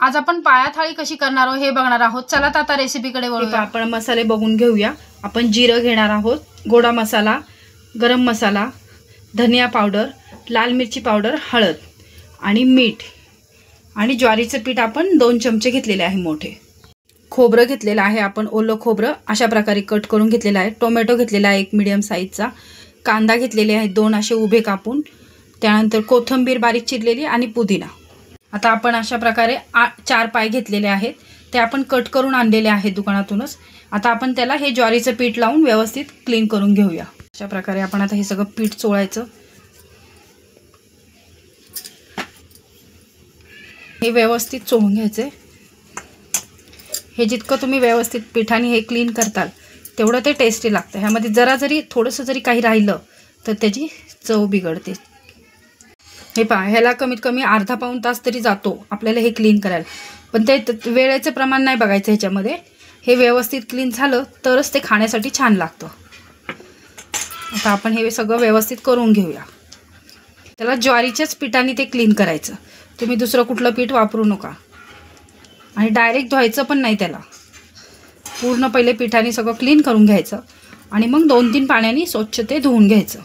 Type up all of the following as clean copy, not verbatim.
आज आपण पाया थाळी कशी करणार आहोत हे बघणार आहोत। चला आता रेसिपीकडे वळूया। आपण मसाले बघून घेऊया। आपण जिरं घेणार आहोत, गोडा मसाला, गरम मसाला, धनिया पावडर, लाल मिरची पावडर, हळद आणि मीठ आणि ज्वारीचं पीठ आपण 2 चमचे घेतलेले आहे मोठे। खोबरं घेतलेलं आहे आपण, ओलं खोबरं अशा प्रकारे कट करून घेतलेलं आहे। टोमॅटो घेतलेला आहे 1 मीडियम साईजचा, कांदा घेतलेले आहे 2 असे उभे कापून, त्यानंतर कोथिंबीर बारीक चिरलेली आणि पुदिना। आता आपण अशा प्रकारे 4 पाय घेतलेले आहेत, ते आपण कट करून आणलेले आहेत दुकानातूनच। आता आपण त्याला हे ज्वारीचं पीठ लावून व्यवस्थित क्लीन करून घेऊया। अशा प्रकारे आपण आता हे सगळं पीठ चोळायचं। हे व्यवस्थित चोळून घ्यायचे। हे जितकं तुम्ही व्यवस्थित पिठाने हे क्लीन करताल तेवढं ते टेस्टी लागतं। ह्यामध्ये जरा जरी थोडंसं जरी काही राहिलं तर त्याची चव बिघडते। हे पहा, ह्याला कमीत कमी अर्धा पाऊण तास तरी जातो आपल्याला हे क्लीन करायला, पण ते वेळेचं प्रमाण नाही बघायचं ह्याच्यामध्ये। हे व्यवस्थित क्लीन झालं तरच ते खाण्यासाठी छान लागतं। आता आपण हे सगळं व्यवस्थित करून घेऊया। त्याला ज्वारीच्याच पिठाने ते क्लीन करायचं, तुम्ही दुसरं कुठलं पीठ वापरू नका आणि डायरेक्ट धुवायचं पण नाही त्याला। पूर्ण पहिले पिठाने सगळं क्लीन करून घ्यायचं आणि मग 2-3 पाण्याने स्वच्छ ते धुवून घ्यायचं।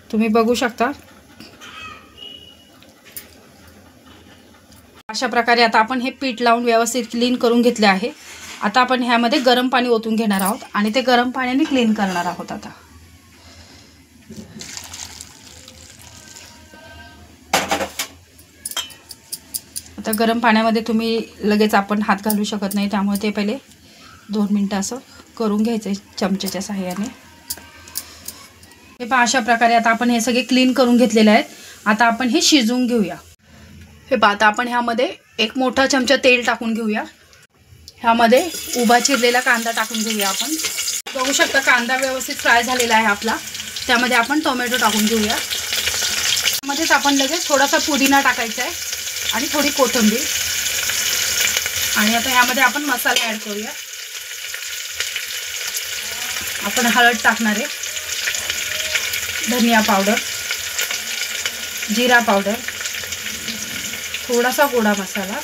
तुम्ही बघू शकता अशा प्रकारे आता आपण हे पीठ लावून व्यवस्थित क्लीन करून घेतले आहे। आता आपण ह्यामध्ये गरम पाणी ओतून घेणार आहोत आणि ते गरम पाण्याने क्लीन करणार आहोत। आता गरम पाण्यामध्ये तुम्ही लगेच आपण हात घालू शकत नाही, त्यामुळे ते पहिले 2 मिनिटं असं करून घ्यायचं चमच्याच्या सहाय्याने। हे पहा, अशा प्रकारे आता आपण हे सगळे क्लीन करून घेतलेले आहेत। आता आपण हे शिजवून घेऊया। हे पहा, आता आपण ह्यामध्ये 1 मोठा चमचा तेल टाकून घेऊया। ह्यामध्ये उभा चिरलेला कांदा टाकून घेऊया आपण। बघू शकता कांदा व्यवस्थित फ्राय झालेला आहे आपला। त्यामध्ये आपण टोमॅटो टाकून घेऊया। त्यामध्येच आपण लगेच थोडासा पुदिना टाकायचा आहे आणि थोडी कोथिंबीर, आणि आता ह्यामध्ये आपण मसाले ॲड करूया। आपण हळद टाकणार आहे, धनिया पावडर, जिरा पावडर, थोडासा गोडा मसाला,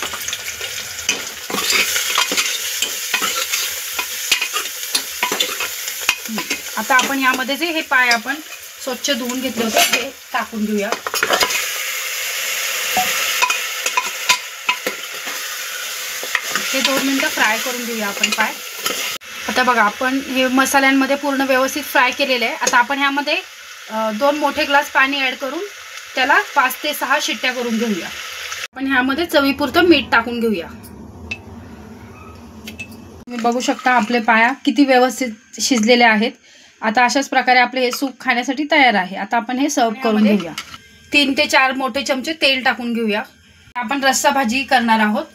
आता आपण यामध्ये जे हे पाय आपण स्वच्छ धुवून घेतले होते ते टाकून घेऊया। हे 2 मिनिटं फ्राय करून घेऊया आपण पाय। आता बघा, आपण हे मसाल्यांमध्ये पूर्ण व्यवस्थित फ्राय केलेले आहे। आता आपण ह्यामध्ये 2 मोठे ग्लास पाणी ॲड करून त्याला 5 ते 6 शिट्ट्या करून घेऊया। आपण ह्यामध्ये चवीपुरतं मीठ टाकून घेऊया। तुम्ही बघू शकता आपले पाया किती व्यवस्थित शिजलेले आहेत। आता अशाच प्रकारे आपले हे सूप खाण्यासाठी तयार आहे। आता आपण हे सर्व करून घेऊया। 3 ते 4 मोठे चमचे तेल टाकून घेऊया। आपण रस्सा भाजी करणार आहोत,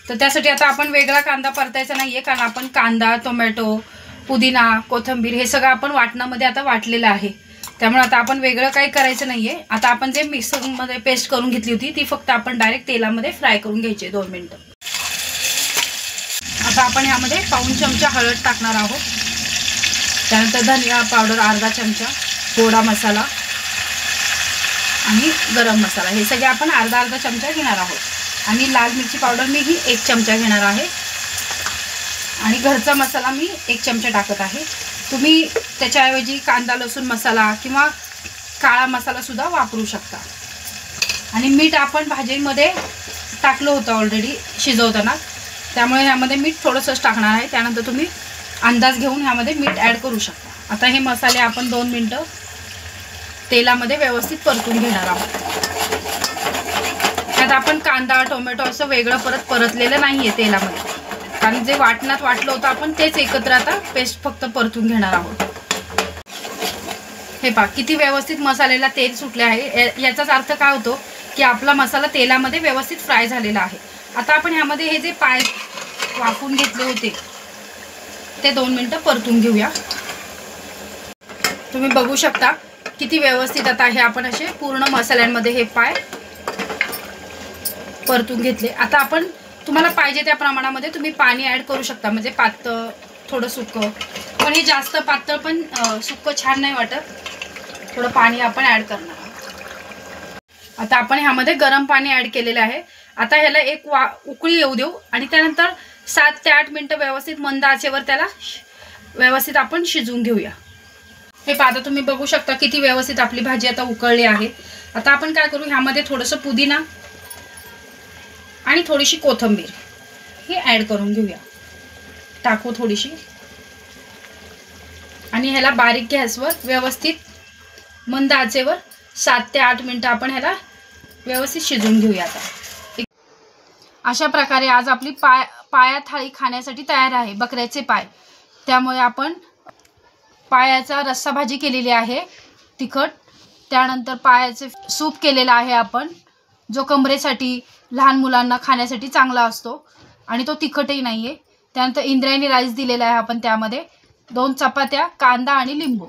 तर त्यासाठी आता आपण वेगळा कांदा परतायचा नाहीये, कारण आपण कांदा, टोमॅटो, पुदिना, कोथिंबीर हे सगळं आपण वाटणामध्ये आता वाटलेलं आहे। त्यामुळे आता आपण वेगळं काही करायचं नाहीये। आता आपण जे मिक्सरमध्ये पेस्ट करून घेतली होती ती फक्त आपण डायरेक्ट तेलामध्ये फ्राय करून घ्यायची 2 मिनिटं। आता आपण ह्यामध्ये पाऊण चमचा हळद टाकणार आहोत, त्यानंतर धनिया पावडर अर्धा चमचा, गोडा मसाला आणि गरम मसाला हे सगळे आपण अर्धा चमचा घेणार आहोत, आणि लाल मिरची पावडर मी ही 1 चमचा घेणार आहे, आणि घरचा मसाला मी 1 चमचा टाकत आहे। तुम्ही त्याच्याऐवजी कांदा लसूण मसाला किंवा काळा मसाला सुद्धा वापरू शकता। आणि मीठ आपण भाजीमध्ये टाकलं होतं ऑलरेडी शिजवताना, त्यामुळे ह्यामध्ये मीठ थोडंसंच टाकणार आहे। त्यानंतर तुम्ही अंदाज घेऊन ह्यामध्ये मीठ ॲड करू शकता। आता हे मसाले आपण 2 मिनिटं तेलामध्ये व्यवस्थित परतून घेणार आहोत। त्यात आपण कांदा टोमॅटो असं वेगळं परतलेलं नाही आहे तेलामध्ये, कारण जे वाटणात वाटलं होतं आपण तेच एकत्र आता पेस्ट फक्त परतून घेणार आहोत। हे पहा, किती व्यवस्थित मसाल्याला तेल सुटले आहे। याचाच अर्थ काय होतो की आपला मसाला तेलामध्ये व्यवस्थित फ्राय झालेला आहे। आता आपण ह्यामध्ये हे जे पाय वाफून घेतले होते ते 2 मिनिटं परतून घेऊया। तुम्ही बघू शकता किती व्यवस्थित आता हे आपण असे पूर्ण मसाल्यांमध्ये हे पाय परतून घेतले। आता आपण तुम्हाला पाहिजे त्या प्रमाणामध्ये तुम्ही पाणी ॲड करू शकता, म्हणजे पातळ थोडं सुकं, पण हे जास्त पातळ पण सुकं छान नाही वाटत। थोडं पाणी आपण ॲड करणार आहोत। आता आपण ह्यामध्ये गरम पाणी ॲड केलेलं आहे। आता ह्याला एक उकळी येऊ देऊ आणि त्यानंतर 7 ते 8 मिनिटं व्यवस्थित मंद आचेवर त्याला व्यवस्थित आपण शिजवून घेऊया. हे पहा, आता तुम्ही बघू शकता किती व्यवस्थित आपली भाजी आता उकळली आहे. आता आपण काय करू, ह्यामध्ये थोडंसं पुदिना आणि थोडीशी कोथिंबीर हे ॲड करून घेऊया. टाकू थोडीशी आणि ह्याला बारीक गॅसवर व्यवस्थित मंद आचेवर 7 ते 8 मिनिटं आपण ह्याला व्यवस्थित शिजवून घेऊया. आता अशा प्रकारे आज आपली पाया थाळी खाण्यासाठी तयार आहे, बकऱ्याचे पाय. त्यामुळे आपण पायाचा रस्सा भाजी केलेली आहे तिखट, त्यानंतर पायाचे सूप केलेला आहे आपण, जो कमरेसाठी लहान मुलांना खाण्यासाठी चांगला असतो आणि तो तिखटही नाही आहे. त्यानंतर इंद्रायणी राईस दिलेला आहे आपण, त्यामध्ये 2 चपात्या, कांदा आणि लिंबू.